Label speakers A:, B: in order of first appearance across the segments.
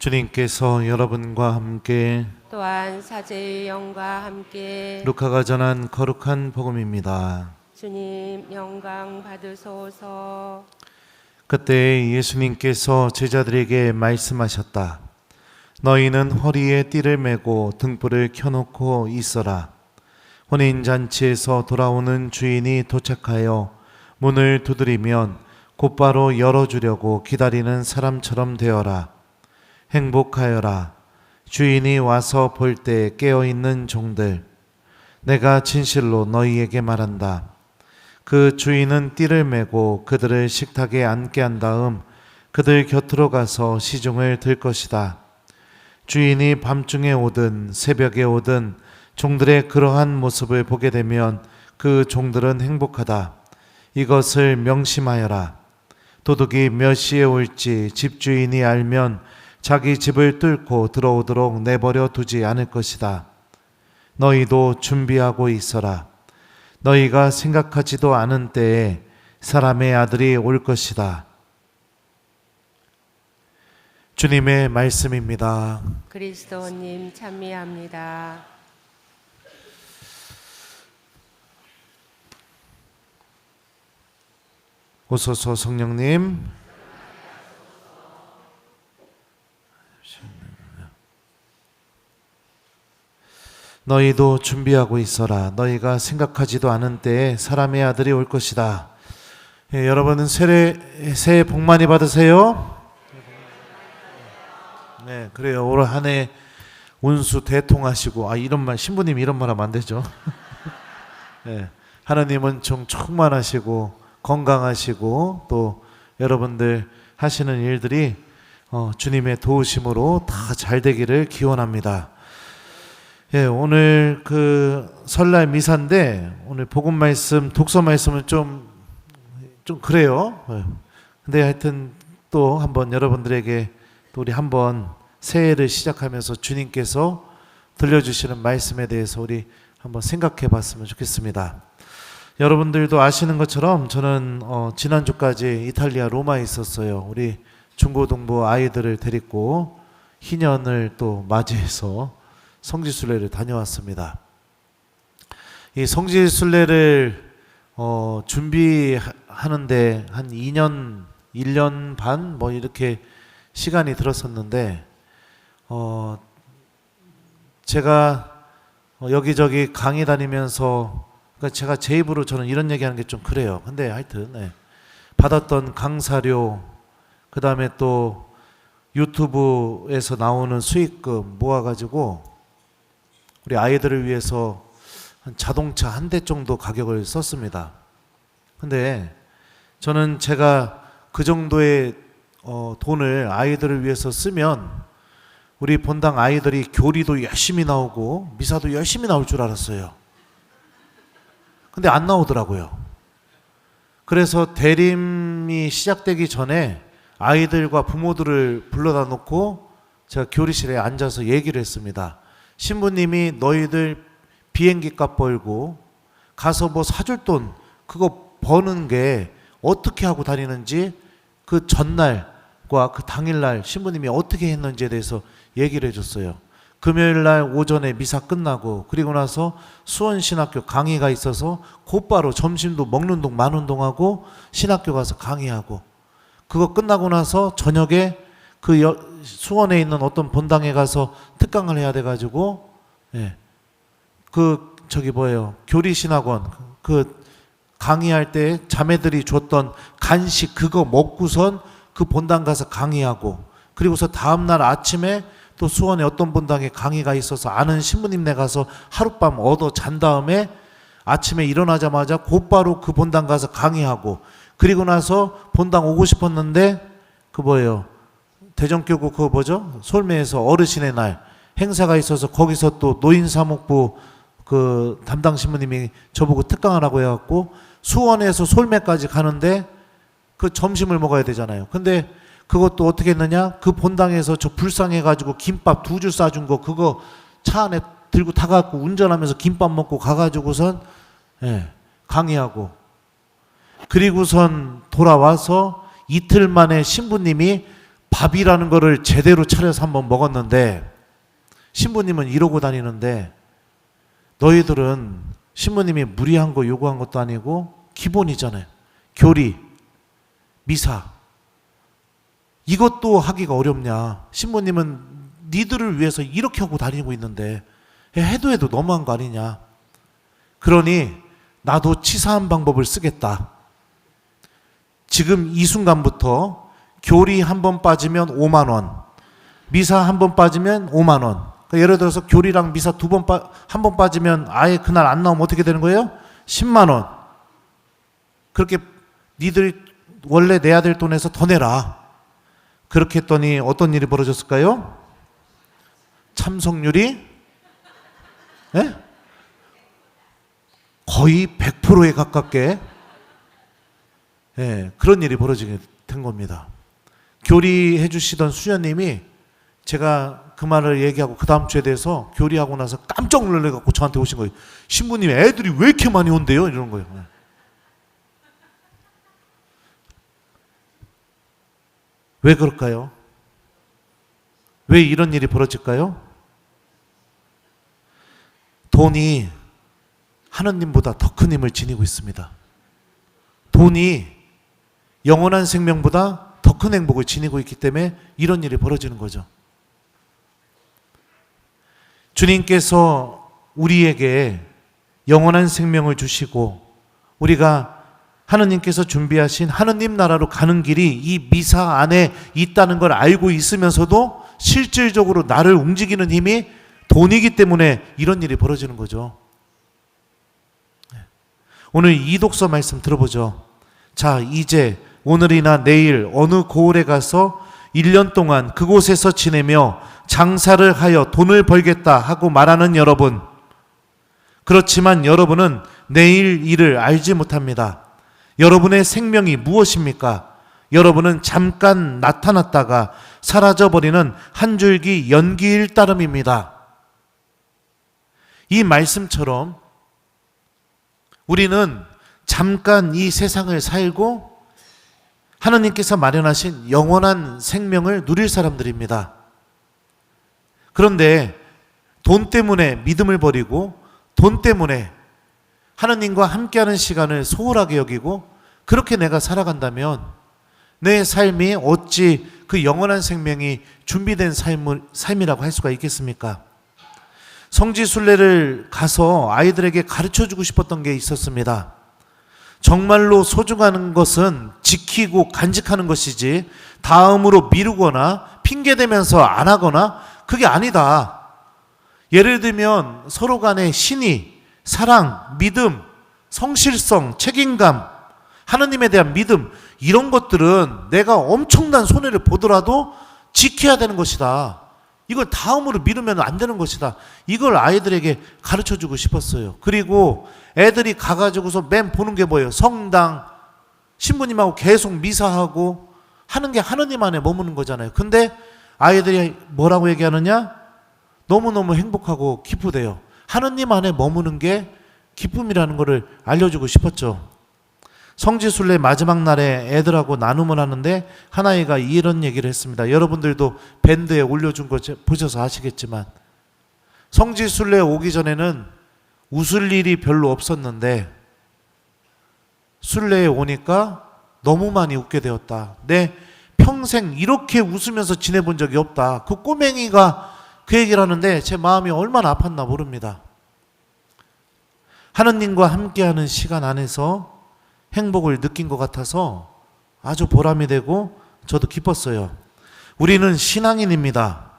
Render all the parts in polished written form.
A: 주님께서 여러분과 함께
B: 또한 사제의 영과 함께
A: 루카가 전한 거룩한 복음입니다.
B: 주님 영광 받으소서.
A: 그때 예수님께서 제자들에게 말씀하셨다. 너희는 허리에 띠를 메고 등불을 켜놓고 있어라. 혼인잔치에서 돌아오는 주인이 도착하여 문을 두드리면 곧바로 열어주려고 기다리는 사람처럼 되어라. 행복하여라. 주인이 와서 볼 때 깨어있는 종들. 내가 진실로 너희에게 말한다. 그 주인은 띠를 메고 그들을 식탁에 앉게 한 다음 그들 곁으로 가서 시중을 들 것이다. 주인이 밤중에 오든 새벽에 오든 종들의 그러한 모습을 보게 되면 그 종들은 행복하다. 이것을 명심하여라. 도둑이 몇 시에 올지 집주인이 알면 자기 집을 뚫고 들어오도록 내버려 두지 않을 것이다. 너희도 준비하고 있어라. 너희가 생각하지도 않은 때에 사람의 아들이 올 것이다. 주님의 말씀입니다.
B: 그리스도님 찬미합니다.
A: 오소서 성령님. 너희도 준비하고 있어라. 너희가 생각하지도 않은 때에 사람의 아들이 올 것이다. 예, 여러분은 새해 복 많이 받으세요. 네, 그래요. 올 한 해 운수 대통하시고, 이런 말, 신부님 이런 말 하면 안 되죠. 네, 하나님은 좀 충만하시고 건강하시고 또 여러분들 하시는 일들이 주님의 도우심으로 다 잘 되기를 기원합니다. 예, 오늘 그 설날 미사인데 오늘 복음 말씀, 독서 말씀은 좀 그래요. 예. 근데 하여튼 또 한번 여러분들에게 또 우리 한번 새해를 시작하면서 주님께서 들려주시는 말씀에 대해서 우리 한번 생각해 봤으면 좋겠습니다. 여러분들도 아시는 것처럼 저는 지난주까지 이탈리아 로마에 있었어요. 우리 중고등부 아이들을 데리고 희년을 또 맞이해서 성지순례를 다녀왔습니다. 이 성지순례를 준비하는데 한 2년, 1년 반 뭐 이렇게 시간이 들었었는데 제가 여기저기 강의 다니면서 그러니까 제가 제 입으로 저는 이런 얘기하는 게 좀 그래요. 근데 하여튼 받았던 강사료, 그 다음에 또 유튜브에서 나오는 수익금 모아가지고 우리 아이들을 위해서 한 자동차 한 대 정도 가격을 썼습니다. 근데 저는 제가 그 정도의 돈을 아이들을 위해서 쓰면 우리 본당 아이들이 교리도 열심히 나오고 미사도 열심히 나올 줄 알았어요. 근데 안 나오더라고요. 그래서 대림이 시작되기 전에 아이들과 부모들을 불러다 놓고 제가 교리실에 앉아서 얘기를 했습니다. 신부님이 너희들 비행기 값 벌고 가서 뭐 사줄 돈 그거 버는 게 어떻게 하고 다니는지 그 전날과 그 당일날 신부님이 어떻게 했는지에 대해서 얘기를 해줬어요. 금요일날 오전에 미사 끝나고 그리고 나서 수원신학교 강의가 있어서 곧바로 점심도 먹는 동 마는 동하고 신학교 가서 강의하고 그거 끝나고 나서 저녁에 그 수원에 있는 어떤 본당에 가서 특강을 해야 돼가지고 교리신학원 그 강의할 때 자매들이 줬던 간식 그거 먹고선 그 본당 가서 강의하고 그리고서 다음날 아침에 또 수원에 어떤 본당에 강의가 있어서 아는 신부님네 가서 하룻밤 얻어 잔 다음에 아침에 일어나자마자 곧바로 그 본당 가서 강의하고 그리고 나서 본당 오고 싶었는데 대전교구 솔매에서 어르신의 날 행사가 있어서 거기서 또 노인사목부 그 담당 신부님이 저보고 특강하라고 해갖고 수원에서 솔매까지 가는데 그 점심을 먹어야 되잖아요. 근데 그것도 어떻게 했느냐? 그 본당에서 저 불쌍해가지고 김밥 2줄 싸준 거 그거 차 안에 들고 타갖고 운전하면서 김밥 먹고 가가지고선 강의하고 그리고선 돌아와서 이틀 만에 신부님이 밥이라는 거를 제대로 차려서 한번 먹었는데 신부님은 이러고 다니는데 너희들은 신부님이 무리한 거 요구한 것도 아니고 기본이잖아요. 교리, 미사. 이것도 하기가 어렵냐. 신부님은 니들을 위해서 이렇게 하고 다니고 있는데 해도 너무한 거 아니냐. 그러니 나도 치사한 방법을 쓰겠다. 지금 이 순간부터 교리 한 번 빠지면 5만 원, 미사 한 번 빠지면 5만 원. 그러니까 예를 들어서 교리랑 미사 한 번 빠지면 아예 그날 안 나오면 어떻게 되는 거예요? 10만 원. 그렇게 니들이 원래 내야 될 돈에서 더 내라. 그렇게 했더니 어떤 일이 벌어졌을까요? 참석률이 거의 100%에 가깝게 그런 일이 벌어지게 된 겁니다. 교리해 주시던 수녀님이 제가 그 말을 얘기하고 그 다음 주에 대해서 교리하고 나서 깜짝 놀래갖고 저한테 오신 거예요. 신부님 애들이 왜 이렇게 많이 온대요? 이러는 거예요. 왜 그럴까요? 왜 이런 일이 벌어질까요? 돈이 하느님보다 더 큰 힘을 지니고 있습니다. 돈이 영원한 생명보다 더 큰 행복을 지니고 있기 때문에 이런 일이 벌어지는 거죠. 주님께서 우리에게 영원한 생명을 주시고 우리가 하느님께서 준비하신 하느님 나라로 가는 길이 이 미사 안에 있다는 걸 알고 있으면서도 실질적으로 나를 움직이는 힘이 돈이기 때문에 이런 일이 벌어지는 거죠. 오늘 이 독서 말씀 들어보죠. 자, 이제 오늘이나 내일 어느 고을에 가서 1년 동안 그곳에서 지내며 장사를 하여 돈을 벌겠다 하고 말하는 여러분. 그렇지만 여러분은 내일 일을 알지 못합니다. 여러분의 생명이 무엇입니까? 여러분은 잠깐 나타났다가 사라져버리는 한 줄기 연기일 따름입니다. 이 말씀처럼 우리는 잠깐 이 세상을 살고 하느님께서 마련하신 영원한 생명을 누릴 사람들입니다. 그런데 돈 때문에 믿음을 버리고 돈 때문에 하느님과 함께하는 시간을 소홀하게 여기고 그렇게 내가 살아간다면 내 삶이 어찌 그 영원한 생명이 준비된 삶이라고 할 수가 있겠습니까? 성지순례를 가서 아이들에게 가르쳐주고 싶었던 게 있었습니다. 정말로 소중한 것은 지키고 간직하는 것이지 다음으로 미루거나 핑계대면서 안 하거나 그게 아니다. 예를 들면 서로 간의 신의, 사랑, 믿음, 성실성, 책임감, 하느님에 대한 믿음 이런 것들은 내가 엄청난 손해를 보더라도 지켜야 되는 것이다. 이걸 다음으로 미루면 안 되는 것이다. 이걸 아이들에게 가르쳐주고 싶었어요. 그리고 애들이 가가지고서 맨 보는 게 뭐예요? 성당, 신부님하고 계속 미사하고 하는 게 하느님 안에 머무는 거잖아요. 근데 아이들이 뭐라고 얘기하느냐? 너무너무 행복하고 기쁘대요. 하느님 안에 머무는 게 기쁨이라는 것을 알려주고 싶었죠. 성지순례 마지막 날에 애들하고 나눔을 하는데 한 아이가 이런 얘기를 했습니다. 여러분들도 밴드에 올려준 거 보셔서 아시겠지만 성지순례 오기 전에는 웃을 일이 별로 없었는데 순례에 오니까 너무 많이 웃게 되었다. 내 평생 이렇게 웃으면서 지내본 적이 없다. 그 꼬맹이가 그 얘기를 하는데 제 마음이 얼마나 아팠나 모릅니다. 하느님과 함께하는 시간 안에서 행복을 느낀 것 같아서 아주 보람이 되고 저도 기뻤어요. 우리는 신앙인입니다.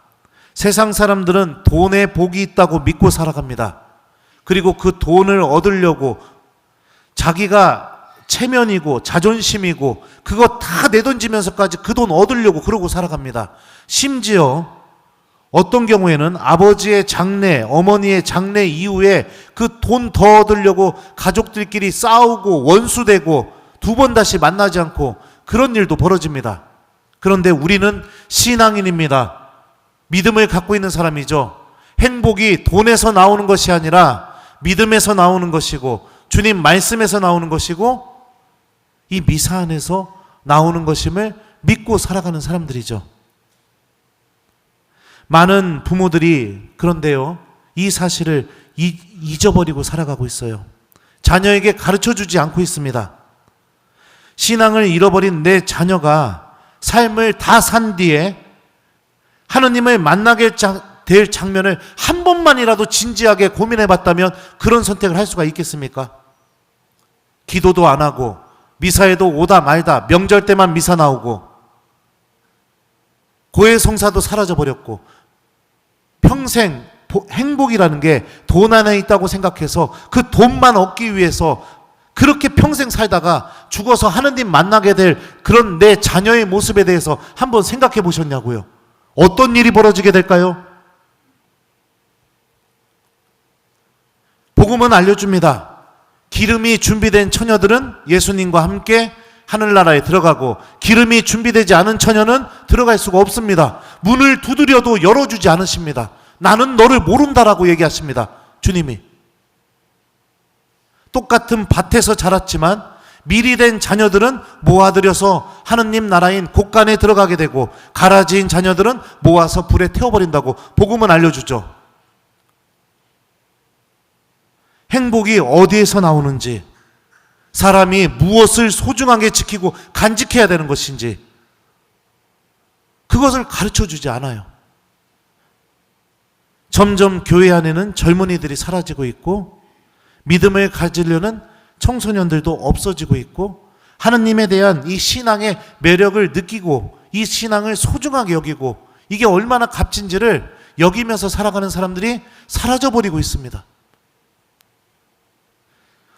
A: 세상 사람들은 돈에 복이 있다고 믿고 살아갑니다. 그리고 그 돈을 얻으려고 자기가 체면이고 자존심이고 그거 다 내던지면서까지 그 돈 얻으려고 그러고 살아갑니다. 심지어 어떤 경우에는 아버지의 장례, 어머니의 장례 이후에 그 돈 더 얻으려고 가족들끼리 싸우고 원수되고 두 번 다시 만나지 않고 그런 일도 벌어집니다. 그런데 우리는 신앙인입니다. 믿음을 갖고 있는 사람이죠. 행복이 돈에서 나오는 것이 아니라 믿음에서 나오는 것이고 주님 말씀에서 나오는 것이고 이 미사 안에서 나오는 것임을 믿고 살아가는 사람들이죠. 많은 부모들이 그런데요, 이 사실을 잊어버리고 살아가고 있어요. 자녀에게 가르쳐주지 않고 있습니다. 신앙을 잃어버린 내 자녀가 삶을 다 산 뒤에 하느님을 만나게 될 장면을 한 번만이라도 진지하게 고민해 봤다면 그런 선택을 할 수가 있겠습니까? 기도도 안 하고 미사에도 오다 말다, 명절 때만 미사 나오고 고해성사도 사라져 버렸고, 평생 행복이라는 게 돈 안에 있다고 생각해서 그 돈만 얻기 위해서 그렇게 평생 살다가 죽어서 하느님 만나게 될 그런 내 자녀의 모습에 대해서 한번 생각해 보셨냐고요. 어떤 일이 벌어지게 될까요? 복음은 알려줍니다. 기름이 준비된 처녀들은 예수님과 함께 하늘나라에 들어가고, 기름이 준비되지 않은 처녀는 들어갈 수가 없습니다. 문을 두드려도 열어주지 않으십니다. 나는 너를 모른다라고 얘기하십니다. 주님이. 똑같은 밭에서 자랐지만 미리 된 자녀들은 모아들여서 하느님 나라인 곳간에 들어가게 되고, 가라지인 자녀들은 모아서 불에 태워버린다고 복음은 알려주죠. 행복이 어디에서 나오는지, 사람이 무엇을 소중하게 지키고 간직해야 되는 것인지, 그것을 가르쳐주지 않아요. 점점 교회 안에는 젊은이들이 사라지고 있고, 믿음을 가지려는 청소년들도 없어지고 있고, 하느님에 대한 이 신앙의 매력을 느끼고 이 신앙을 소중하게 여기고 이게 얼마나 값진지를 여기면서 살아가는 사람들이 사라져버리고 있습니다.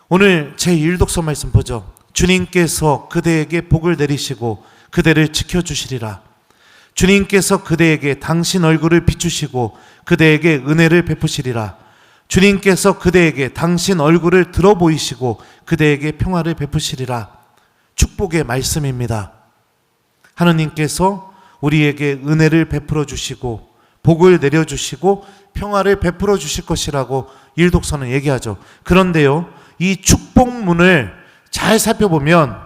A: 오늘 제1독서 말씀 보죠. 주님께서 그대에게 복을 내리시고 그대를 지켜주시리라. 주님께서 그대에게 당신 얼굴을 비추시고 그대에게 은혜를 베푸시리라. 주님께서 그대에게 당신 얼굴을 들어 보이시고 그대에게 평화를 베푸시리라. 축복의 말씀입니다. 하느님께서 우리에게 은혜를 베풀어 주시고 복을 내려 주시고 평화를 베풀어 주실 것이라고 1독서는 얘기하죠. 그런데요, 이 축복문을 잘 살펴보면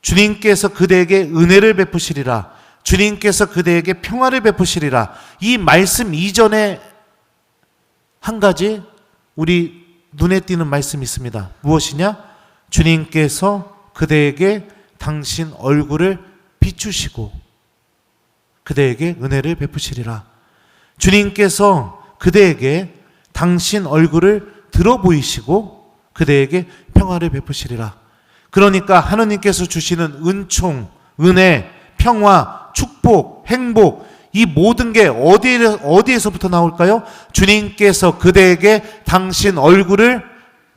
A: 주님께서 그대에게 은혜를 베푸시리라, 주님께서 그대에게 평화를 베푸시리라, 이 말씀 이전에 한 가지 우리 눈에 띄는 말씀이 있습니다. 무엇이냐? 주님께서 그대에게 당신 얼굴을 비추시고 그대에게 은혜를 베푸시리라. 주님께서 그대에게 당신 얼굴을 들어 보이시고 그대에게 평화를 베푸시리라. 그러니까 하느님께서 주시는 은총, 은혜, 평화, 축복, 행복, 이 모든 게 어디에서부터 나올까요? 주님께서 그대에게 당신 얼굴을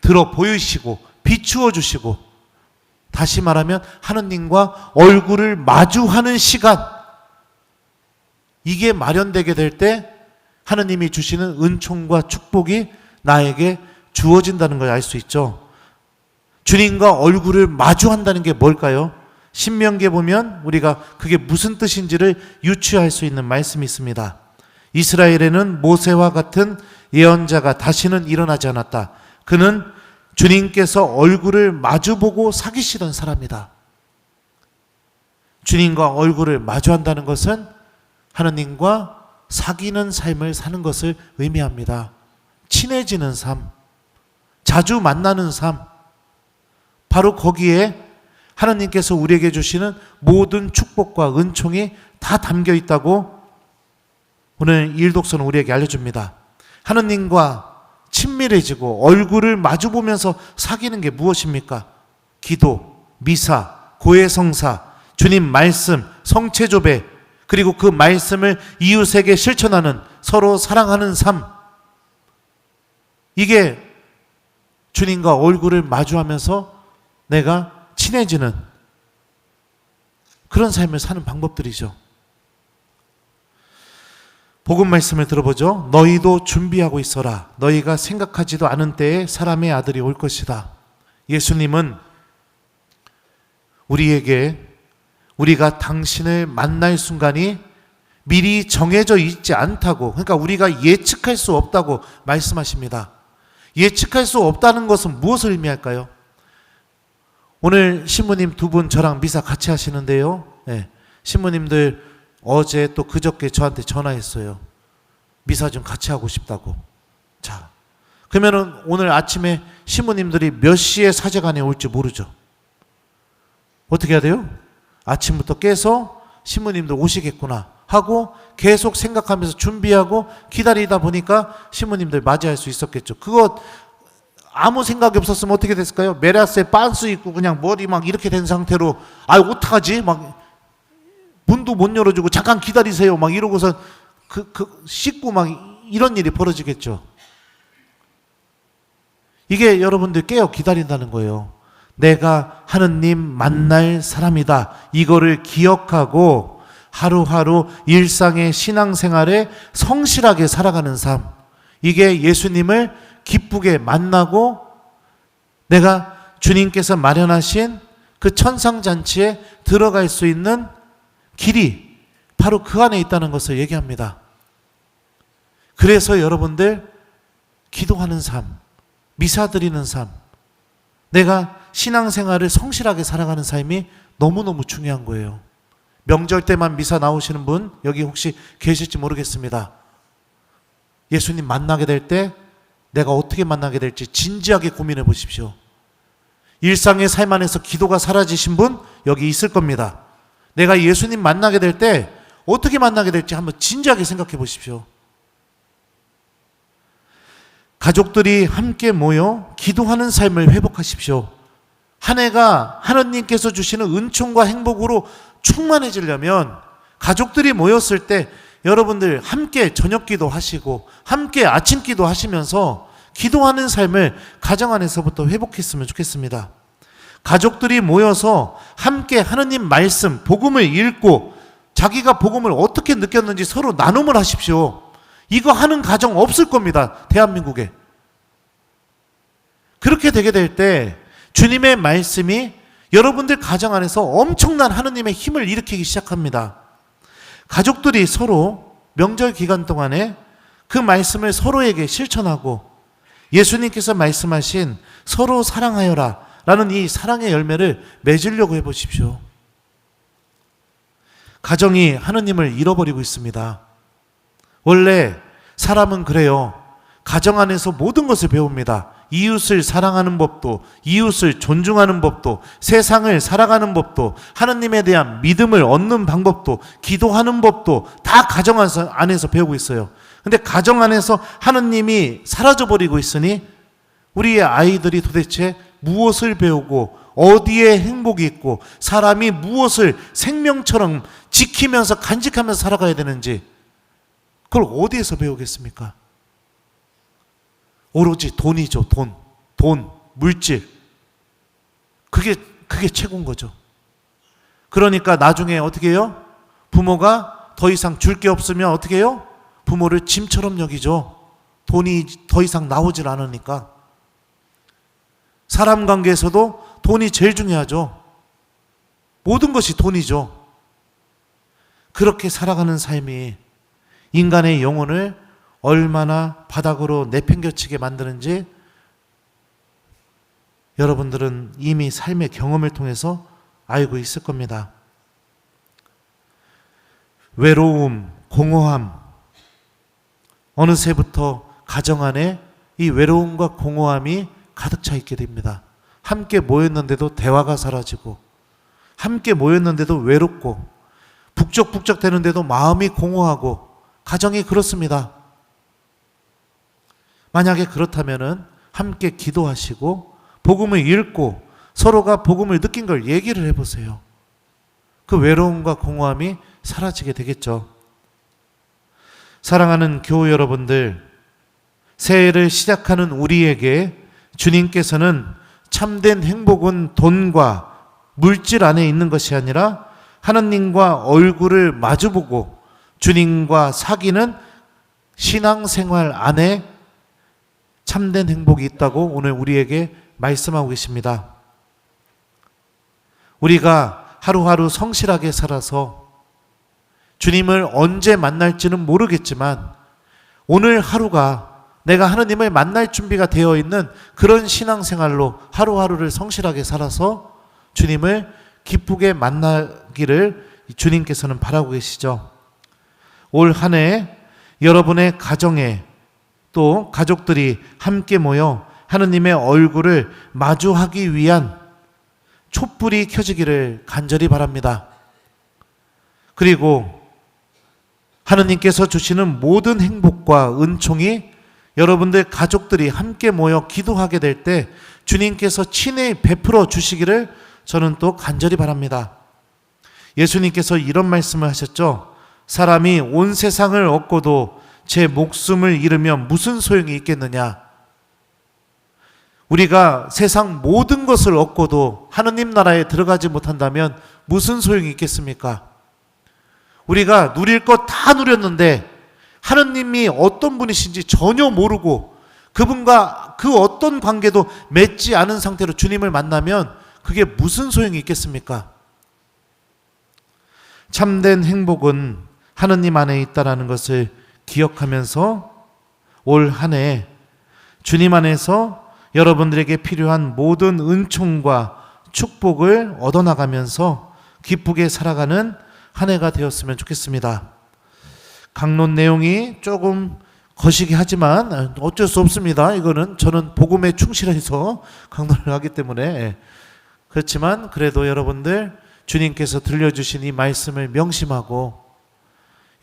A: 들어 보이시고 비추어 주시고, 다시 말하면 하느님과 얼굴을 마주하는 시간, 이게 마련되게 될 때 하느님이 주시는 은총과 축복이 나에게 주어진다는 걸 알 수 있죠. 주님과 얼굴을 마주한다는 게 뭘까요? 신명기에 보면 우리가 그게 무슨 뜻인지를 유추할 수 있는 말씀이 있습니다. 이스라엘에는 모세와 같은 예언자가 다시는 일어나지 않았다. 그는 주님께서 얼굴을 마주보고 사귀시던 사람이다. 주님과 얼굴을 마주한다는 것은 하느님과 사귀는 삶을 사는 것을 의미합니다. 친해지는 삶, 자주 만나는 삶, 바로 거기에 하나님께서 우리에게 주시는 모든 축복과 은총이 다 담겨 있다고 오늘 1독서는 우리에게 알려줍니다. 하나님과 친밀해지고 얼굴을 마주보면서 사귀는 게 무엇입니까? 기도, 미사, 고해성사, 주님 말씀, 성체조배, 그리고 그 말씀을 이웃에게 실천하는, 서로 사랑하는 삶, 이게 주님과 얼굴을 마주하면서 내가 친해지는 그런 삶을 사는 방법들이죠. 복음 말씀을 들어보죠. 너희도 준비하고 있어라. 너희가 생각하지도 않은 때에 사람의 아들이 올 것이다. 예수님은 우리에게 우리가 당신을 만날 순간이 미리 정해져 있지 않다고, 그러니까 우리가 예측할 수 없다고 말씀하십니다. 예측할 수 없다는 것은 무엇을 의미할까요? 오늘 신부님 두 분 저랑 미사 같이 하시는데요. 네, 신부님들 어제 또 그저께 저한테 전화했어요. 미사 좀 같이 하고 싶다고. 자, 그러면은 오늘 아침에 신부님들이 몇 시에 사제관에 올지 모르죠. 어떻게 해야 돼요? 아침부터 깨서 신부님들 오시겠구나 하고 계속 생각하면서 준비하고 기다리다 보니까 신부님들 맞이할 수 있었겠죠. 그거 아무 생각이 없었으면 어떻게 됐을까요? 메라스에 빤스 입고 그냥 머리 막 이렇게 된 상태로 어떡하지? 막 문도 못 열어주고 잠깐 기다리세요 막 이러고서 씻고 막 이런 일이 벌어지겠죠. 이게 여러분들 깨어 기다린다는 거예요. 내가 하느님 만날 사람이다. 이거를 기억하고 하루하루 일상의 신앙생활에 성실하게 살아가는 삶. 이게 예수님을 기쁘게 만나고 내가 주님께서 마련하신 그 천상잔치에 들어갈 수 있는 길이 바로 그 안에 있다는 것을 얘기합니다. 그래서 여러분들 기도하는 삶, 미사 드리는 삶, 내가 신앙생활을 성실하게 살아가는 삶이 너무너무 중요한 거예요. 명절 때만 미사 나오시는 분 여기 혹시 계실지 모르겠습니다. 예수님 만나게 될 때 내가 어떻게 만나게 될지 진지하게 고민해 보십시오. 일상의 삶 안에서 기도가 사라지신 분 여기 있을 겁니다. 내가 예수님 만나게 될 때 어떻게 만나게 될지 한번 진지하게 생각해 보십시오. 가족들이 함께 모여 기도하는 삶을 회복하십시오. 한 해가 하나님께서 주시는 은총과 행복으로 충만해지려면 가족들이 모였을 때 여러분들 함께 저녁기도 하시고 함께 아침기도 하시면서 기도하는 삶을 가정 안에서부터 회복했으면 좋겠습니다. 가족들이 모여서 함께 하느님 말씀, 복음을 읽고 자기가 복음을 어떻게 느꼈는지 서로 나눔을 하십시오. 이거 하는 가정 없을 겁니다. 대한민국에. 그렇게 되게 될 때 주님의 말씀이 여러분들 가정 안에서 엄청난 하느님의 힘을 일으키기 시작합니다. 가족들이 서로 명절 기간 동안에 그 말씀을 서로에게 실천하고 예수님께서 말씀하신 서로 사랑하여라 라는 이 사랑의 열매를 맺으려고 해보십시오. 가정이 하느님을 잃어버리고 있습니다. 원래 사람은 그래요. 가정 안에서 모든 것을 배웁니다. 이웃을 사랑하는 법도, 이웃을 존중하는 법도, 세상을 살아가는 법도, 하느님에 대한 믿음을 얻는 방법도, 기도하는 법도 다 가정 안에서 배우고 있어요. 근데 가정 안에서 하느님이 사라져버리고 있으니 우리의 아이들이 도대체 무엇을 배우고 어디에 행복이 있고 사람이 무엇을 생명처럼 지키면서 간직하면서 살아가야 되는지 그걸 어디에서 배우겠습니까? 오로지 돈이죠. 돈, 물질. 그게 최고인 거죠. 그러니까 나중에 어떻게 해요? 부모가 더 이상 줄 게 없으면 어떻게 해요? 부모를 짐처럼 여기죠. 돈이 더 이상 나오질 않으니까. 사람 관계에서도 돈이 제일 중요하죠. 모든 것이 돈이죠. 그렇게 살아가는 삶이 인간의 영혼을 얼마나 바닥으로 내팽겨치게 만드는지 여러분들은 이미 삶의 경험을 통해서 알고 있을 겁니다. 외로움, 공허함, 어느새부터 가정 안에 이 외로움과 공허함이 가득 차 있게 됩니다. 함께 모였는데도 대화가 사라지고 함께 모였는데도 외롭고 북적북적 되는데도 마음이 공허하고 가정이 그렇습니다. 만약에 그렇다면은 함께 기도하시고 복음을 읽고 서로가 복음을 느낀 걸 얘기를 해보세요. 그 외로움과 공허함이 사라지게 되겠죠. 사랑하는 교우 여러분들, 새해를 시작하는 우리에게 주님께서는 참된 행복은 돈과 물질 안에 있는 것이 아니라 하나님과 얼굴을 마주보고 주님과 사귀는 신앙생활 안에 참된 행복이 있다고 오늘 우리에게 말씀하고 계십니다. 우리가 하루하루 성실하게 살아서 주님을 언제 만날지는 모르겠지만 오늘 하루가 내가 하느님을 만날 준비가 되어 있는 그런 신앙생활로 하루하루를 성실하게 살아서 주님을 기쁘게 만나기를 주님께서는 바라고 계시죠. 올 한 해 여러분의 가정에 또 가족들이 함께 모여 하느님의 얼굴을 마주하기 위한 촛불이 켜지기를 간절히 바랍니다. 그리고 하느님께서 주시는 모든 행복과 은총이 여러분들 가족들이 함께 모여 기도하게 될 때 주님께서 친히 베풀어 주시기를 저는 또 간절히 바랍니다. 예수님께서 이런 말씀을 하셨죠. 사람이 온 세상을 얻고도 제 목숨을 잃으면 무슨 소용이 있겠느냐. 우리가 세상 모든 것을 얻고도 하느님 나라에 들어가지 못한다면 무슨 소용이 있겠습니까? 우리가 누릴 것 다 누렸는데 하느님이 어떤 분이신지 전혀 모르고 그분과 그 어떤 관계도 맺지 않은 상태로 주님을 만나면 그게 무슨 소용이 있겠습니까? 참된 행복은 하느님 안에 있다는 것을 기억하면서 올 한 해 주님 안에서 여러분들에게 필요한 모든 은총과 축복을 얻어나가면서 기쁘게 살아가는 한 해가 되었으면 좋겠습니다. 강론 내용이 조금 거시기 하지만 어쩔 수 없습니다. 이거는 저는 복음에 충실해서 강론을 하기 때문에 그렇지만 그래도 여러분들 주님께서 들려주신 이 말씀을 명심하고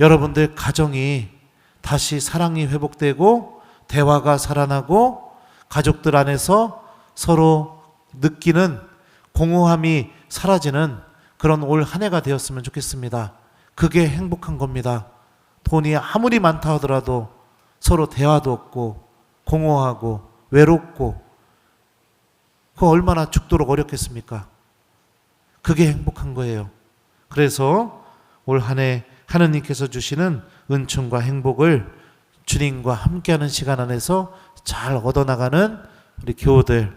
A: 여러분들 가정이 다시 사랑이 회복되고 대화가 살아나고 가족들 안에서 서로 느끼는 공허함이 사라지는 그런 올 한 해가 되었으면 좋겠습니다. 그게 행복한 겁니다. 돈이 아무리 많다 하더라도 서로 대화도 없고 공허하고 외롭고 그거 얼마나 죽도록 어렵겠습니까? 그게 행복한 거예요. 그래서 올 한 해 하느님께서 주시는 은총과 행복을 주님과 함께하는 시간 안에서 잘 얻어나가는 우리 교우들,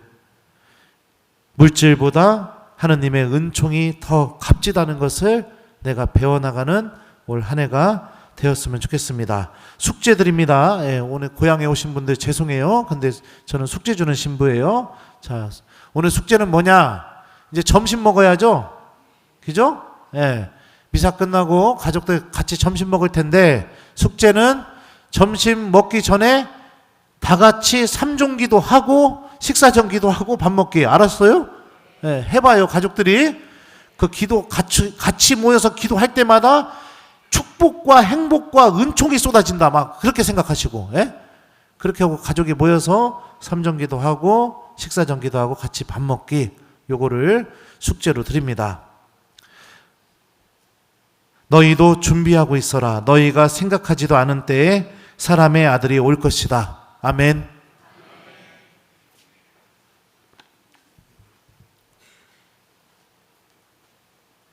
A: 물질보다 하느님의 은총이 더 값지다는 것을 내가 배워나가는 올 한 해가 되었으면 좋겠습니다. 숙제 드립니다. 오늘 고향에 오신 분들 죄송해요. 근데 저는 숙제 주는 신부예요. 자, 오늘 숙제는 뭐냐? 이제 점심 먹어야죠. 그죠? 미사 끝나고 가족들 같이 점심 먹을 텐데 숙제는 점심 먹기 전에 다 같이 삼종기도 하고 식사 전기도 하고 밥 먹기. 알았어요? 해봐요. 가족들이 그 기도 같이 모여서 기도할 때마다 축복과 행복과 은총이 쏟아진다. 막 그렇게 생각하시고 그렇게 하고 가족이 모여서 삼종기도 하고 식사 전기도 하고 같이 밥 먹기. 요거를 숙제로 드립니다. 너희도 준비하고 있어라. 너희가 생각하지도 않은 때에 사람의 아들이 올 것이다. 아멘.